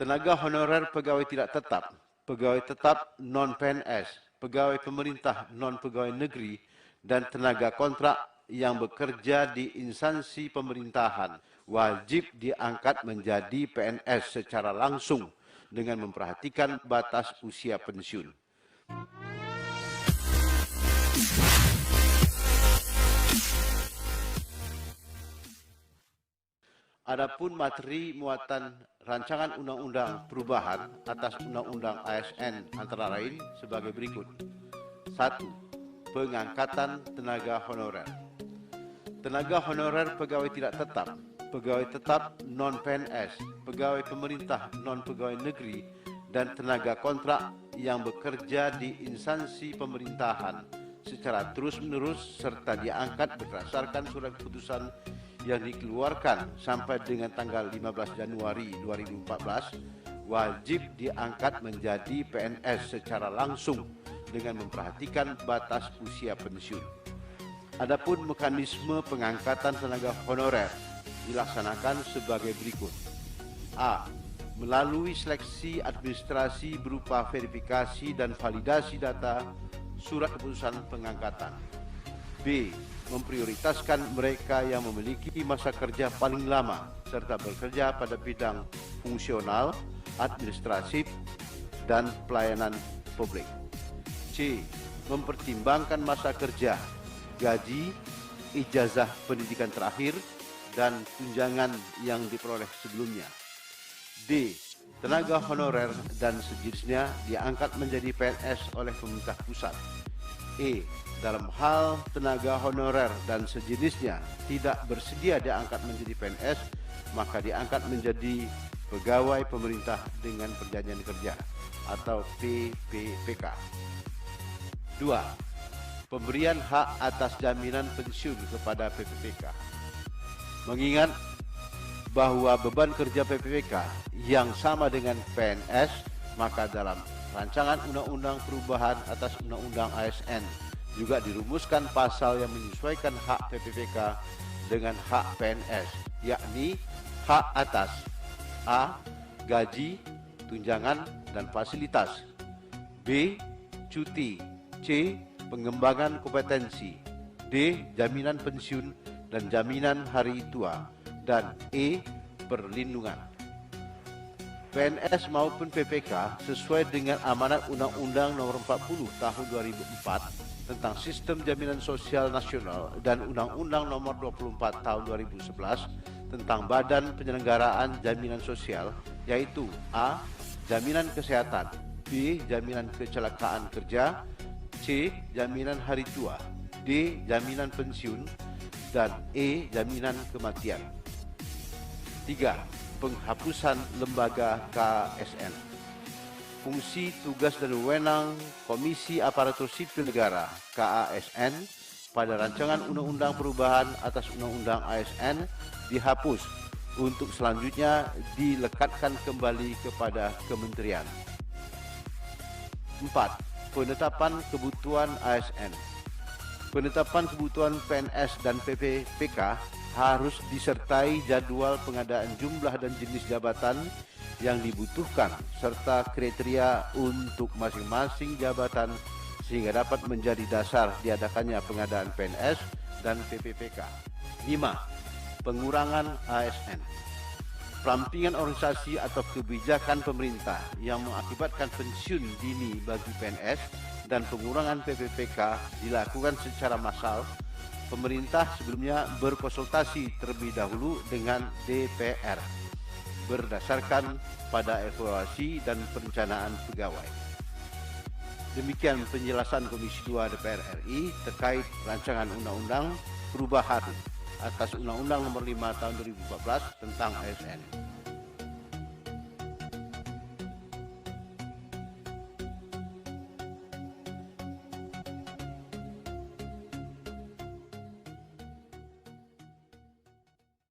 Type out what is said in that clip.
tenaga honorer pegawai tidak tetap, pegawai tetap non-PNS, pegawai pemerintah non-pegawai negeri, dan tenaga kontrak yang bekerja di instansi pemerintahan wajib diangkat menjadi PNS secara langsung dengan memperhatikan batas usia pensiun. Adapun materi muatan rancangan undang-undang perubahan atas undang-undang ASN antara lain sebagai berikut. 1. Pengangkatan tenaga honorer. Tenaga honorer pegawai tidak tetap, pegawai tetap non-PNS, pegawai pemerintah non-pegawai negeri, dan tenaga kontrak yang bekerja di instansi pemerintahan secara terus-menerus serta diangkat berdasarkan surat keputusan yang dikeluarkan sampai dengan tanggal 15 Januari 2014 wajib diangkat menjadi PNS secara langsung dengan memperhatikan batas usia pensiun. Adapun mekanisme pengangkatan tenaga honorer dilaksanakan sebagai berikut. A. Melalui seleksi administrasi berupa verifikasi dan validasi data surat keputusan pengangkatan. B. Memprioritaskan mereka yang memiliki masa kerja paling lama serta bekerja pada bidang fungsional, administratif, dan pelayanan publik. C. Mempertimbangkan masa kerja, gaji, ijazah pendidikan terakhir, dan tunjangan yang diperoleh sebelumnya. D. Tenaga honorer dan sejenisnya diangkat menjadi PNS oleh pemerintah pusat. E. Dalam hal tenaga honorer dan sejenisnya tidak bersedia diangkat menjadi PNS, maka diangkat menjadi pegawai pemerintah dengan perjanjian kerja atau PPPK. 2. Pemberian hak atas jaminan pensiun kepada PPPK. Mengingat bahwa beban kerja PPPK yang sama dengan PNS, maka dalam rancangan undang-undang perubahan atas undang-undang ASN juga dirumuskan pasal yang menyesuaikan hak PPPK dengan hak PNS, yakni hak atas A. Gaji, tunjangan, dan fasilitas. B. Cuti. C. Pengembangan kompetensi. D. Jaminan pensiun dan jaminan hari tua. Dan E. Perlindungan. PNS maupun PPK sesuai dengan amanat Undang-Undang Nomor 40 Tahun 2004 tentang Sistem Jaminan Sosial Nasional dan Undang-Undang Nomor 24 Tahun 2011 tentang Badan Penyelenggaraan Jaminan Sosial, yaitu A. Jaminan kesehatan, B. Jaminan kecelakaan kerja, C. Jaminan hari tua, D. Jaminan pensiun, dan E. Jaminan kematian. 3. Penghapusan lembaga KSN. Fungsi, tugas, dan wewenang Komisi Aparatur Sipil Negara (KASN) pada rancangan undang-undang perubahan atas undang-undang ASN dihapus untuk selanjutnya dilekatkan kembali kepada kementerian. 4. Penetapan kebutuhan ASN. Penetapan kebutuhan PNS dan PPPK harus disertai jadwal pengadaan jumlah dan jenis jabatan yang dibutuhkan serta kriteria untuk masing-masing jabatan sehingga dapat menjadi dasar diadakannya pengadaan PNS dan PPPK. 5. Pengurangan ASN. Perampingan organisasi atau kebijakan pemerintah yang mengakibatkan pensiun dini bagi PNS dan pengurangan PPPK dilakukan secara massal. Pemerintah sebelumnya berkonsultasi terlebih dahulu dengan DPR berdasarkan pada evaluasi dan perencanaan pegawai. Demikian penjelasan Komisi 2 DPR RI terkait rancangan undang-undang perubahan atas Undang-Undang Nomor 5 Tahun 2014 tentang ASN.